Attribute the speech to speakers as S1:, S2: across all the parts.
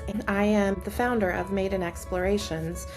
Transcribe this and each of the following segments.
S1: And I am the founder of Maiden Explorations,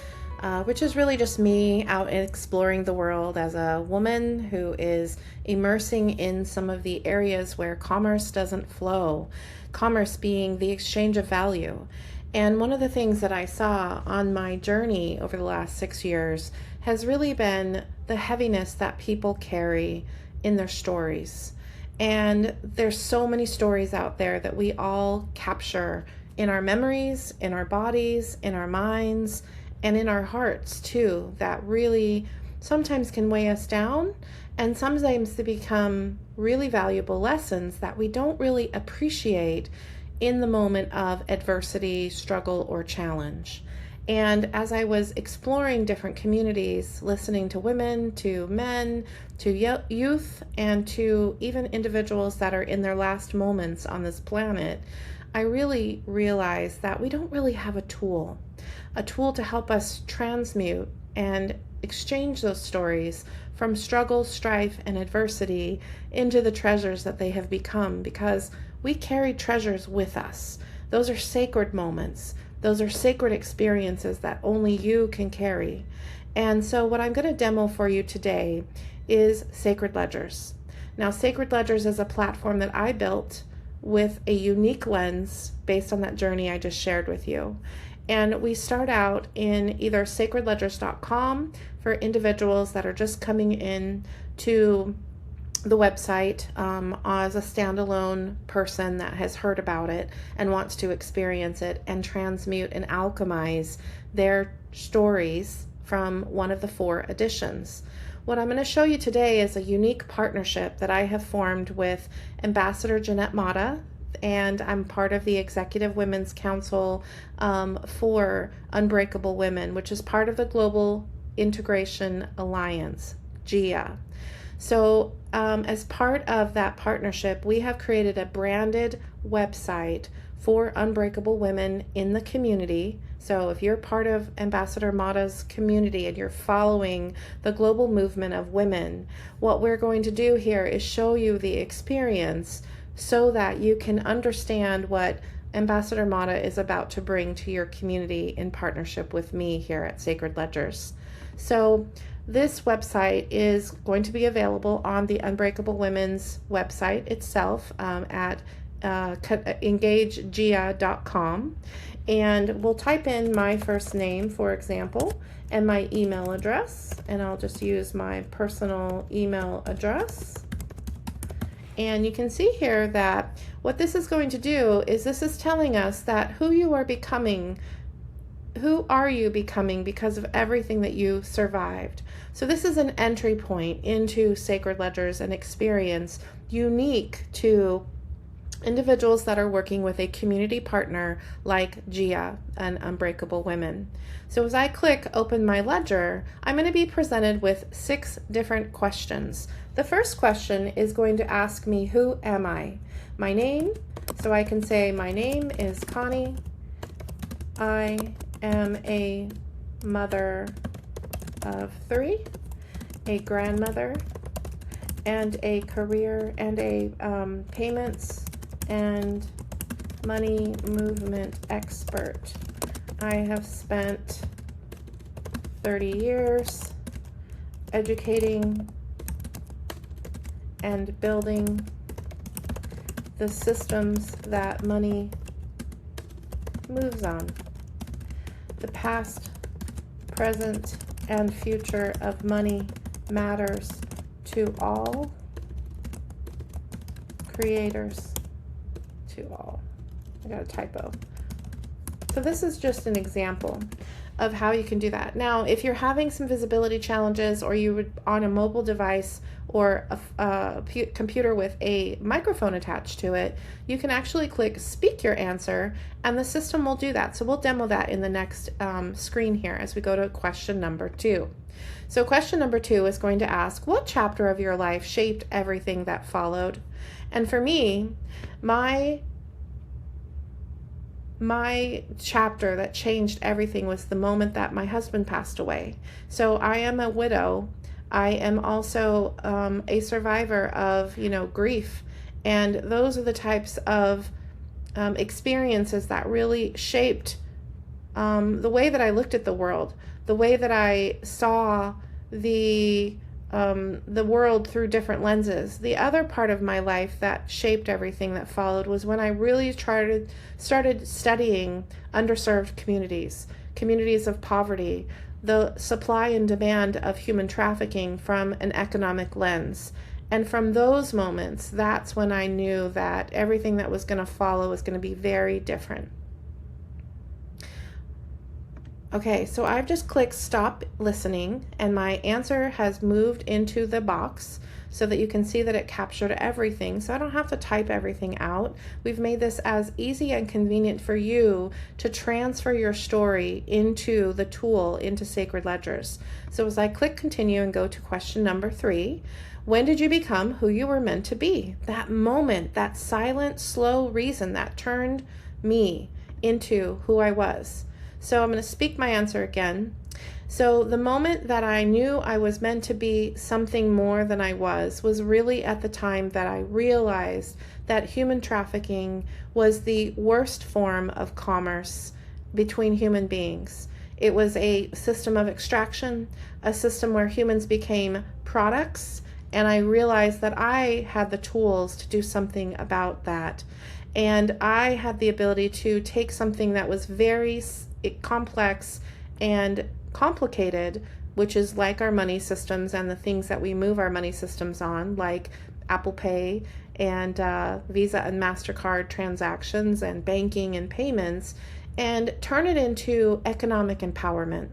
S1: which is really just me out exploring the world as a woman who is immersing in some of the areas where commerce doesn't flow, commerce being the exchange of value. And one of the things that I saw on my journey over the last 6 years has really been the heaviness that people carry in their stories. And there's so many stories out there that we all capture in our memories, in our bodies, in our minds, and in our hearts too, that really sometimes can weigh us down, and sometimes they become really valuable lessons that we don't really appreciate in the moment of adversity, struggle, or challenge. And as I was exploring different communities, listening to women, to men, to youth, and to even individuals that are in their last moments on this planet, I really realized that we don't really have a tool to help us transmute and exchange those stories from struggle, strife, and adversity into the treasures that they have become, because we carry treasures with us. Those are sacred moments. Those are sacred experiences that only you can carry. And so what I'm going to demo for you today is Sacred Ledgers. Now, Sacred Ledgers is a platform that I built with a unique lens based on that journey I just shared with you. And we start out in either sacredledgers.com for individuals that are just coming in to the website as a standalone person that has heard about it and wants to experience it and transmute and alchemize their stories from one of the 4 editions. What I'm going to show you today is a unique partnership that I have formed with Ambassador Jeanette Mata, and I'm part of the Executive Women's Council for Unbreakable Women, which is part of the Global Integration Alliance, GIA. So as part of that partnership, we have created a branded website for Unbreakable Women in the community. So if you're part of Ambassador Mata's community and you're following the global movement of women, what we're going to do here is show you the experience so that you can understand what Ambassador Mata is about to bring to your community in partnership with me here at Sacred Ledgers. So this website is going to be available on the Unbreakable Women's website itself at engagegia.com. And we'll type in my first name, for example, and my email address. And I'll just use my personal email address. And you can see here that what this is going to do is this is telling us that who you are becoming. Who are you becoming because of everything that you survived? So this is an entry point into Sacred Ledgers, an experience unique to individuals that are working with a community partner like GIA and Unbreakable Women. So as I click open my ledger, I'm going to be presented with 6 different questions. The first question is going to ask me, who am I? My name, so I can say my name is Connie. I am a mother of 3, a grandmother, and a career and a payments and money movement expert. I have spent 30 years educating and building the systems that money moves on. The past, present, and future of money matters to all creators. To all. I got a typo. So this is just an example of how you can do that. Now, if you're having some visibility challenges, or you would on a mobile device or a computer with a microphone attached to it, you can actually click speak your answer and the system will do that. So we'll demo that in the next screen here as we go to question number 2. So question number 2 is going to ask, what chapter of your life shaped everything that followed? And for me, my chapter that changed everything was the moment that my husband passed away. So I am a widow. I am also a survivor of, grief. And those are the types of experiences that really shaped the way that I looked at the world, the way that I saw the world through different lenses. The other part of my life that shaped everything that followed was when I really started studying underserved communities, communities of poverty, the supply and demand of human trafficking from an economic lens. And from those moments, that's when I knew that everything that was going to follow was going to be very different. Okay, so I've just clicked stop listening, and my answer has moved into the box so that you can see that it captured everything. So I don't have to type everything out. We've made this as easy and convenient for you to transfer your story into the tool, into Sacred Ledgers. So as I click continue and go to question number 3, when did you become who you were meant to be? That moment, that silent, slow reason that turned me into who I was. So I'm going to speak my answer again. So the moment that I knew I was meant to be something more than I was really at the time that I realized that human trafficking was the worst form of commerce between human beings. It was a system of extraction, a system where humans became products, and I realized that I had the tools to do something about that. And I had the ability to take something that was very complex and complicated, which is like our money systems and the things that we move our money systems on, like Apple Pay and Visa and MasterCard transactions and banking and payments, and turn it into economic empowerment.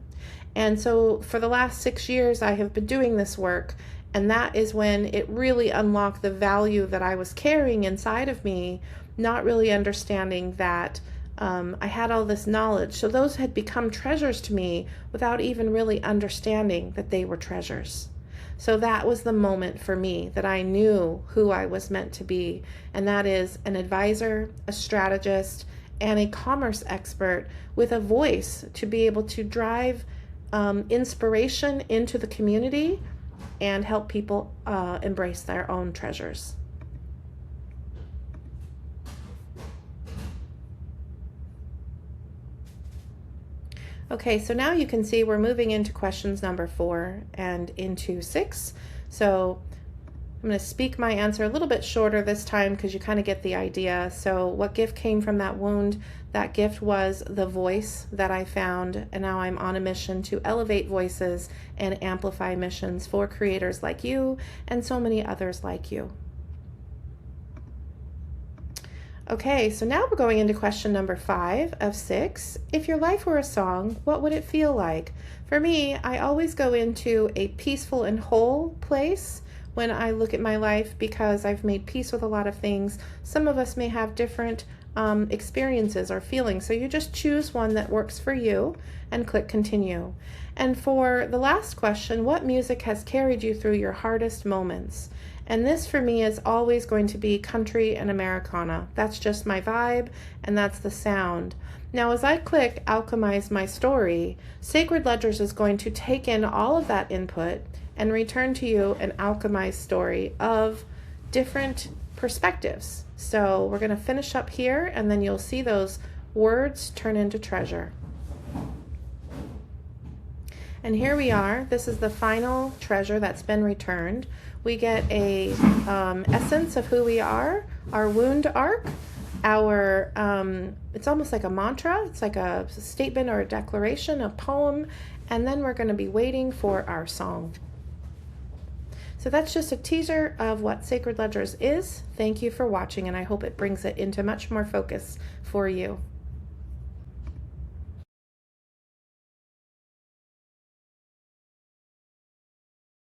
S1: And so for the last 6 years, I have been doing this work, and that is when it really unlocked the value that I was carrying inside of me, not really understanding that I had all this knowledge. So those had become treasures to me without even really understanding that they were treasures. So that was the moment for me that I knew who I was meant to be. And that is an advisor, a strategist, and a commerce expert with a voice to be able to drive inspiration into the community and help people embrace their own treasures. Okay, so now you can see we're moving into questions number 4 and into 6. So I'm going to speak my answer a little bit shorter this time because you kind of get the idea. So what gift came from that wound? That gift was the voice that I found, and now I'm on a mission to elevate voices and amplify missions for creators like you and so many others like you. Okay, so now we're going into question number 5 of 6. If your life were a song, what would it feel like? For me, I always go into a peaceful and whole place when I look at my life because I've made peace with a lot of things. Some of us may have different experiences or feelings, so you just choose one that works for you and click continue. And for the last question, what music has carried you through your hardest moments? And this for me is always going to be country and Americana. That's just my vibe, and that's the sound. Now as I click Alchemize My Story, Sacred Ledgers is going to take in all of that input and return to you an alchemized story of different perspectives. So we're going to finish up here, and then you'll see those words turn into treasure. And here we are. This is the final treasure that's been returned. We get a essence of who we are, our wound arc, our, it's almost like a mantra. It's like a statement or a declaration, a poem, and then we're going to be waiting for our song. So that's just a teaser of what Sacred Ledgers is. Thank you for watching, and I hope it brings it into much more focus for you.